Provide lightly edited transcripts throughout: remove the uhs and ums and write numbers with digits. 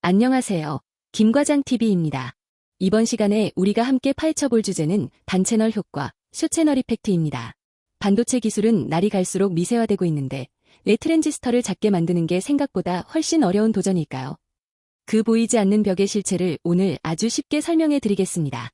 안녕하세요. 김과장TV입니다. 이번 시간에 우리가 함께 파헤쳐볼 주제는 단채널 효과, 숏채널 이펙트입니다. 반도체 기술은 날이 갈수록 미세화되고 있는데 왜 트랜지스터를 작게 만드는 게 생각보다 훨씬 어려운 도전일까요? 그 보이지 않는 벽의 실체를 오늘 아주 쉽게 설명해 드리겠습니다.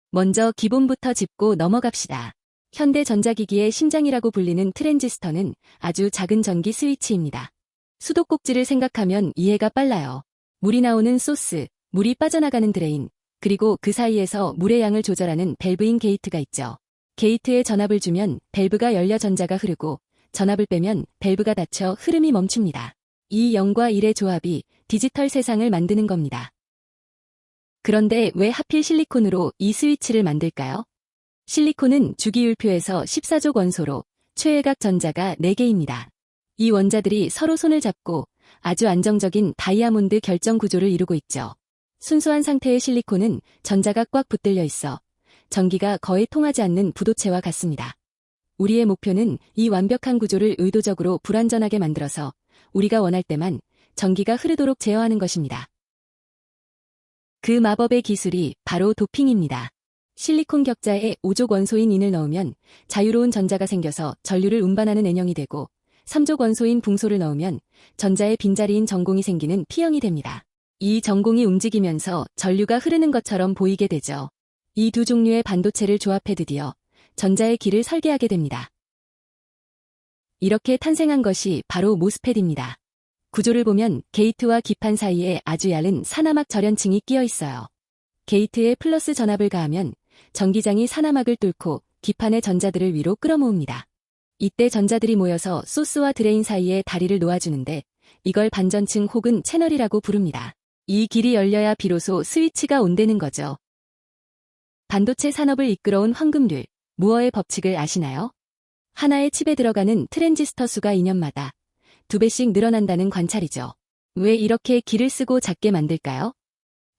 먼저 기본부터 짚고 넘어갑시다. 현대 전자기기의 심장이라고 불리는 트랜지스터는 아주 작은 전기 스위치입니다. 수도꼭지를 생각하면 이해가 빨라요. 물이 나오는 소스, 물이 빠져나가는 드레인, 그리고 그 사이에서 물의 양을 조절하는 밸브인 게이트가 있죠. 게이트에 전압을 주면 밸브가 열려 전자가 흐르고 전압을 빼면 밸브가 닫혀 흐름이 멈춥니다. 이 0과 1의 조합이 디지털 세상을 만드는 겁니다. 그런데 왜 하필 실리콘으로 이 스위치를 만들까요? 실리콘은 주기율표에서 14족 원소로 최외각 전자가 4개입니다. 이 원자들이 서로 손을 잡고 아주 안정적인 다이아몬드 결정 구조를 이루고 있죠. 순수한 상태의 실리콘은 전자가 꽉 붙들려 있어 전기가 거의 통하지 않는 부도체와 같습니다. 우리의 목표는 이 완벽한 구조를 의도적으로 불완전하게 만들어서 우리가 원할 때만 전기가 흐르도록 제어하는 것입니다. 그 마법의 기술이 바로 도핑입니다. 실리콘 격자에 5족 원소인 인을 넣으면 자유로운 전자가 생겨서 전류를 운반하는 N형이 되고 3족 원소인 붕소를 넣으면 전자의 빈자리인 전공이 생기는 P형이 됩니다. 이 전공이 움직이면서 전류가 흐르는 것처럼 보이게 되죠. 이 두 종류의 반도체를 조합해 드디어 전자의 길을 설계하게 됩니다. 이렇게 탄생한 것이 바로 모스펫입니다. 구조를 보면 게이트와 기판 사이에 아주 얇은 산화막 절연층이 끼어 있어요. 게이트에 플러스 전압을 가하면 전기장이 산화막을 뚫고 기판의 전자들을 위로 끌어모읍니다. 이때 전자들이 모여서 소스와 드레인 사이에 다리를 놓아주는데 이걸 반전층 혹은 채널이라고 부릅니다. 이 길이 열려야 비로소 스위치가 온다는 거죠. 반도체 산업을 이끌어온 황금률, 무어의 법칙을 아시나요? 하나의 칩에 들어가는 트랜지스터 수가 2년마다 2배씩 늘어난다는 관찰이죠. 왜 이렇게 길을 쓰고 작게 만들까요?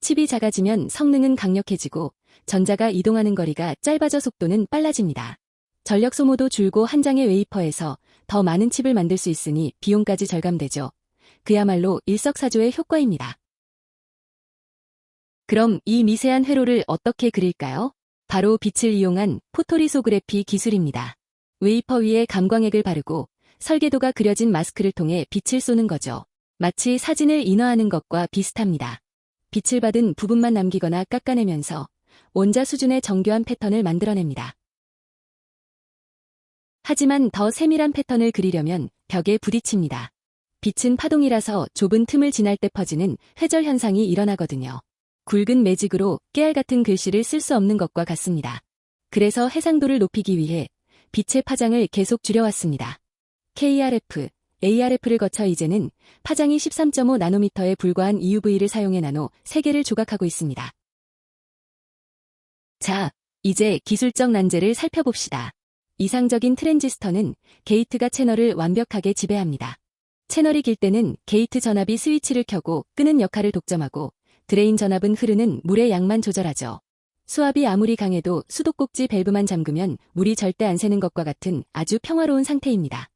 칩이 작아지면 성능은 강력해지고 전자가 이동하는 거리가 짧아져 속도는 빨라집니다. 전력 소모도 줄고 한 장의 웨이퍼에서 더 많은 칩을 만들 수 있으니 비용까지 절감되죠. 그야말로 일석사조의 효과입니다. 그럼 이 미세한 회로를 어떻게 그릴까요? 바로 빛을 이용한 포토리소그래피 기술입니다. 웨이퍼 위에 감광액을 바르고 설계도가 그려진 마스크를 통해 빛을 쏘는 거죠. 마치 사진을 인화하는 것과 비슷합니다. 빛을 받은 부분만 남기거나 깎아내면서 원자 수준의 정교한 패턴을 만들어냅니다. 하지만 더 세밀한 패턴을 그리려면 벽에 부딪힙니다. 빛은 파동이라서 좁은 틈을 지날 때 퍼지는 회절 현상이 일어나거든요. 굵은 매직으로 깨알 같은 글씨를 쓸 수 없는 것과 같습니다. 그래서 해상도를 높이기 위해 빛의 파장을 계속 줄여왔습니다. KRF, ARF를 거쳐 이제는 파장이 13.5 나노미터에 불과한 EUV를 사용해 나노 3개를 조각하고 있습니다. 자, 이제 기술적 난제를 살펴봅시다. 이상적인 트랜지스터는 게이트가 채널을 완벽하게 지배합니다. 채널이 길 때는 게이트 전압이 스위치를 켜고 끄는 역할을 독점하고 드레인 전압은 흐르는 물의 양만 조절하죠. 수압이 아무리 강해도 수도꼭지 밸브만 잠그면 물이 절대 안 새는 것과 같은 아주 평화로운 상태입니다.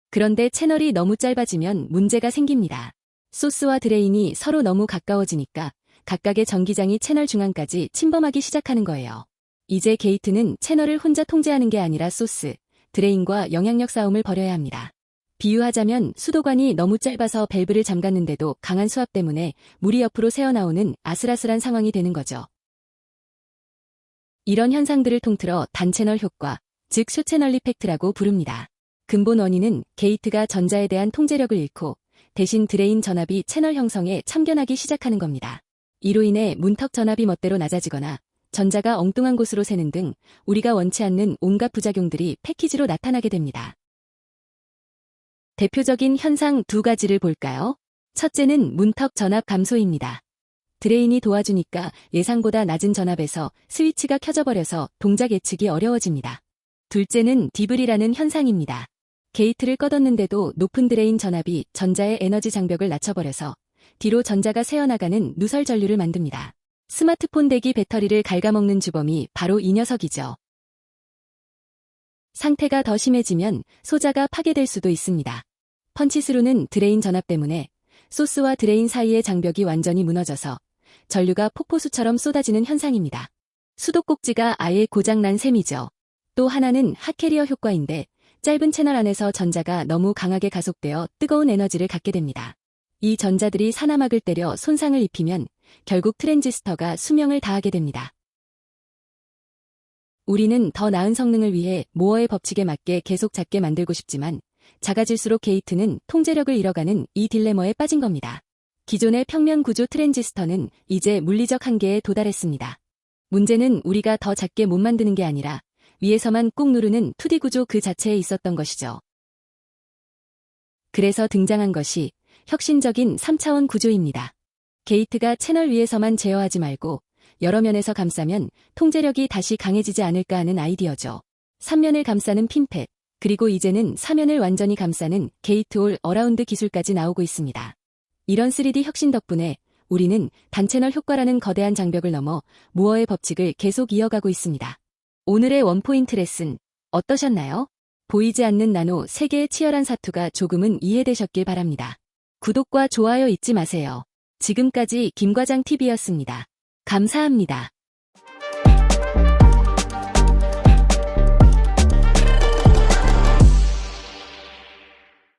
그런데 채널이 너무 짧아지면 문제가 생깁니다. 소스와 드레인이 서로 너무 가까워지니까 각각의 전기장이 채널 중앙까지 침범하기 시작하는 거예요. 이제 게이트는 채널을 혼자 통제하는 게 아니라 소스, 드레인과 영향력 싸움을 벌여야 합니다. 비유하자면 수도관이 너무 짧아서 밸브를 잠갔는데도 강한 수압 때문에 물이 옆으로 새어나오는 아슬아슬한 상황이 되는 거죠. 이런 현상들을 통틀어 단채널 효과, 즉 숏채널 이펙트라고 부릅니다. 근본 원인은 게이트가 전자에 대한 통제력을 잃고 대신 드레인 전압이 채널 형성에 참견하기 시작하는 겁니다. 이로 인해 문턱 전압이 멋대로 낮아지거나 전자가 엉뚱한 곳으로 새는 등 우리가 원치 않는 온갖 부작용들이 패키지로 나타나게 됩니다. 대표적인 현상 2가지를 볼까요? 첫째는 문턱 전압 감소입니다. 드레인이 도와주니까 예상보다 낮은 전압에서 스위치가 켜져버려서 동작 예측이 어려워집니다. 둘째는 디블이라는 현상입니다. 게이트를 꺼뒀는데도 높은 드레인 전압이 전자의 에너지 장벽을 낮춰버려서 뒤로 전자가 새어나가는 누설 전류를 만듭니다. 스마트폰 대기 배터리를 갉아먹는 주범이 바로 이 녀석이죠. 상태가 더 심해지면 소자가 파괴될 수도 있습니다. 펀치스루는 드레인 전압 때문에 소스와 드레인 사이의 장벽이 완전히 무너져서 전류가 폭포수처럼 쏟아지는 현상입니다. 수도꼭지가 아예 고장난 셈이죠. 또 하나는 핫캐리어 효과인데 짧은 채널 안에서 전자가 너무 강하게 가속되어 뜨거운 에너지를 갖게 됩니다. 이 전자들이 산화막을 때려 손상을 입히면 결국 트랜지스터가 수명을 다하게 됩니다. 우리는 더 나은 성능을 위해 모어의 법칙에 맞게 계속 작게 만들고 싶지만 작아질수록 게이트는 통제력을 잃어가는 이 딜레마에 빠진 겁니다. 기존의 평면 구조 트랜지스터는 이제 물리적 한계에 도달했습니다. 문제는 우리가 더 작게 못 만드는 게 아니라 위에서만 꾹 누르는 2D 구조 그 자체에 있었던 것이죠. 그래서 등장한 것이 혁신적인 3차원 구조입니다. 게이트가 채널 위에서만 제어하지 말고 여러 면에서 감싸면 통제력이 다시 강해지지 않을까 하는 아이디어죠. 3면을 감싸는 핀팻, 그리고 이제는 4면을 완전히 감싸는 게이트 올 어라운드 기술까지 나오고 있습니다. 이런 3D 혁신 덕분에 우리는 단채널 효과라는 거대한 장벽을 넘어 무어의 법칙을 계속 이어가고 있습니다. 오늘의 원포인트 레슨 어떠셨나요? 보이지 않는 나노 세계의 치열한 사투가 조금은 이해되셨길 바랍니다. 구독과 좋아요 잊지 마세요. 지금까지 김과장TV였습니다. 감사합니다.